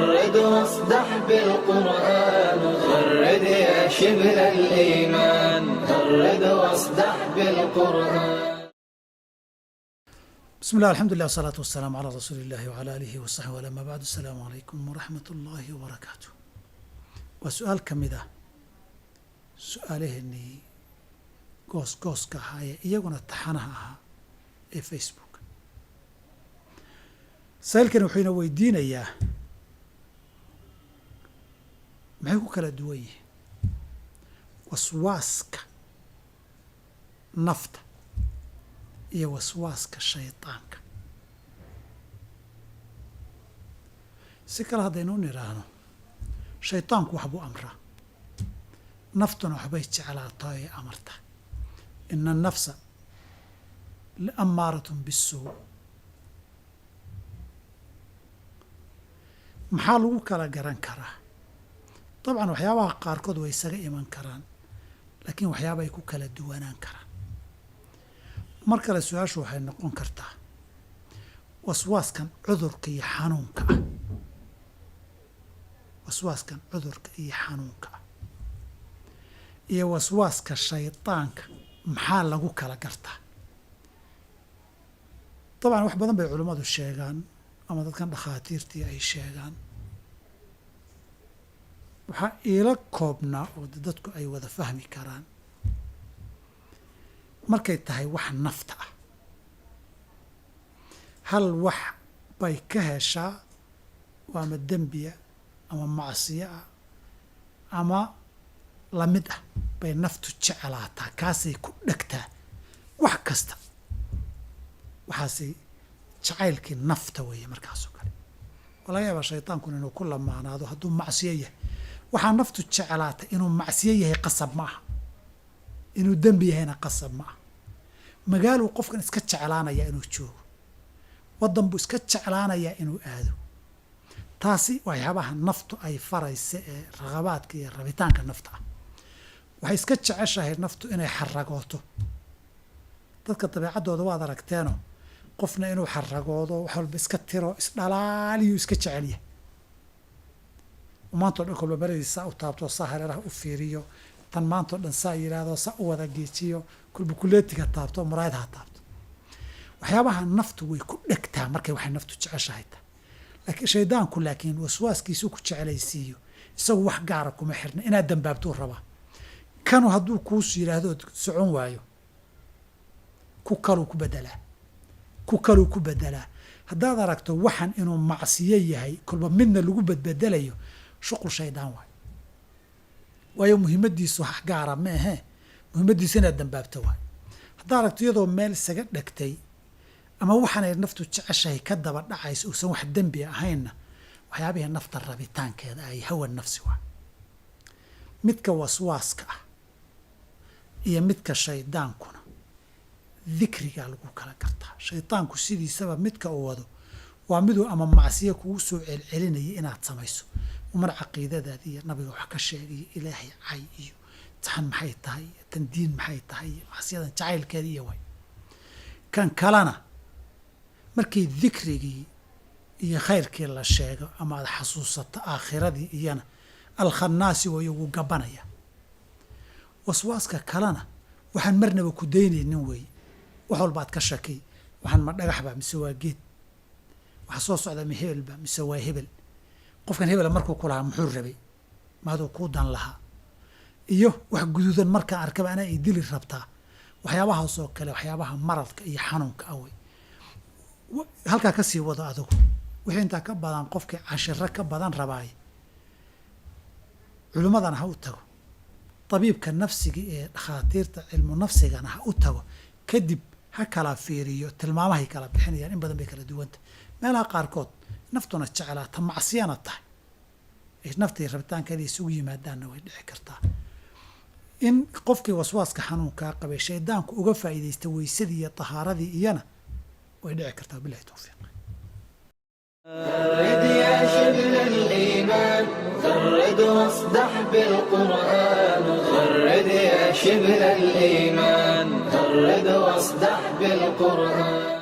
غرد واصدح بالقرآن غرد يا شبل الإيمان غرد واصدح بالقرآن. بسم الله الحمد لله والصلاة والسلام على رسول الله وعلى آله وصحبه ولما بعد. السلام عليكم ورحمة الله وبركاته. وسؤال كمذا سؤاله إني قوس كهاي يجونا تحنها في فيسبوك. سائل كانوا حين ويدين إياه ما يقول كلا دوي وسواسك نفط iyo waswaaska shaydaanka. si kale haddaynu nidhaahno shaydaanku waxbuu amraa, naftuna waxbay jeclaataa ee amarta. ina annafsa laamaaratun bisuu. maxaa lagu kala garan karaa? dabcan waxyaabaha qaarkood way isaga iman karaan, laakiin waxyaaba ay ku kala duwanaan karaan. mar kale su-aashu waxay noqon kartaa waswaaskan cudurka iyo xanuunka ah, waswaaskan cudurka iyo xanuunka ah iyo waswaaska shaydaanka maxaa lagu kala gartaa? dabcan wax badan bay culimmadu sheegaan ama dadkan dhakhaatiirtii ay sheegaan. waxaa iila koobnaa oo dadku ay wada fahmi karaan markay tahay wax nafta ah. hal wax bay ka heshaa waa ama dembiya ama macsiyo ah ama lamid ah bay naftu jeclaataa, kaasay ku dhegtaa wax kasta. waxaasay jacaylkii nafta weeye. markaasoo kale waa laga yaabaa shaydaankuna inuu ku lamaanaado hadduu macsiyo yahay. waxaa naftu jeclaata inuu macsiyo yahay qasab ma aha, inuu dembi yahayna qasab ma ah. magaaluu qofkan iska jeclaanayaa inuu joogo, waddan buu iska jeclaanayaa inuu aado. taasi waxyaabaha naftu ay faraysa ee raqabaadka iyo rabitaanka nafta ah. waxay iska jeceshahay naftu inay xaragooto. dadka dabeecaddooda waad aragteeno, qofna inuu xaragoodo wax walba iska tiro isdhalaaliyuu iska jecelyahay. maantao dhan kolba baradiisa u taabto, saa hareeraha u fiiriyo, tan maantao dhan saa yidhaahdo, saa u wada geejiyo, kolba kuleetiga taabto, muraayadaha taabto. waxyaabaha naftu way ku dhegtaa markay waxay naftu jeceshahay tahay. laakiin shaydaanku waswaaskiisu ku jecelaysiiyo, isagu wax gaara kuma xirna, inaad dambaabtuu rabaa. kanu hadduu kuus yidhaahdo socon waayo, ku kaluu ku bedelaa. haddaad aragto waxan inuu macsiyo yahay, kolba midna lagu bedbedelayo, shuqul shaydaan waayo muhiimadiisu wax gaara ma ahee, muhiimadiisu inaad dambaabto waayo. haddaad aragto iyadoo meel isaga dhegtay ama waxaanay naftu jeceshahay ka daba dhacayso uusan wax dembi ahaynna, waxyaabihii nafta rabitaankeeda ay hawa nafsi waa. midka waswaaska ah iyo midka shaydaankuna dikrigaa lagu kala gartaa. shaydaanku sidiisaba midka uu wado waa miduu ama macsiyo kugu soo celcelinaya inaad samayso, mar caqiidadaadi iyo nabiga wax ka sheegayo, ilaahay cay iyo tan maxay tahay, tan diin maxay tahay, macsiyadan jacaylkeeda iyo way. kan kalena markii dikrigii iyo khayrkii la sheego ama aad xasuusato aakhiradii iyana alkhannaasi wayo wuu gabanaya. waswaaska kalena waxaan marnaba ku daynaynin weeye. wax walbaad ka shakiy, waxaan ma dhagaxba mise waa geed, waxa soo socda ma hebelba mise waa hebel. qofkan hebela markuu ku lahaa muxuu rabay, maaduu kuu dan lahaa, iyo wax guduudan markaan arkaba anaa ay dili rabtaa. waxyaabahaasoo kale waxyaabaha maradka iyo xanuunka awey. halkaa ka sii wado adigu wixii intaa ka badan qofkii cashiro ka badan rabaay, culimmadana ha u tago, tabiibka nafsiga ee dhakhaatiirta cilmu nafsigana ha u tago. kadib ha kala fiiriyo, tilmaamahay kala bixinayaan, in badan bay kala duwanta. meelaha qaarkood naftuna jeclaata macsiyana tahay, naftii rabitaankeeda isugu yimaadaanna way dhici kartaa. in qofkii waswaaska xanuunkaa qabay shaydaanku uga faa'iidaysta weysadii iyo tahaaradii iyana way dhici kartaa. billahi tawfiiq. غرد يا شبل الإيمان غرد واصدح بالقرآن غرد يا شبل الإيمان غرد واصدح بالقرآن.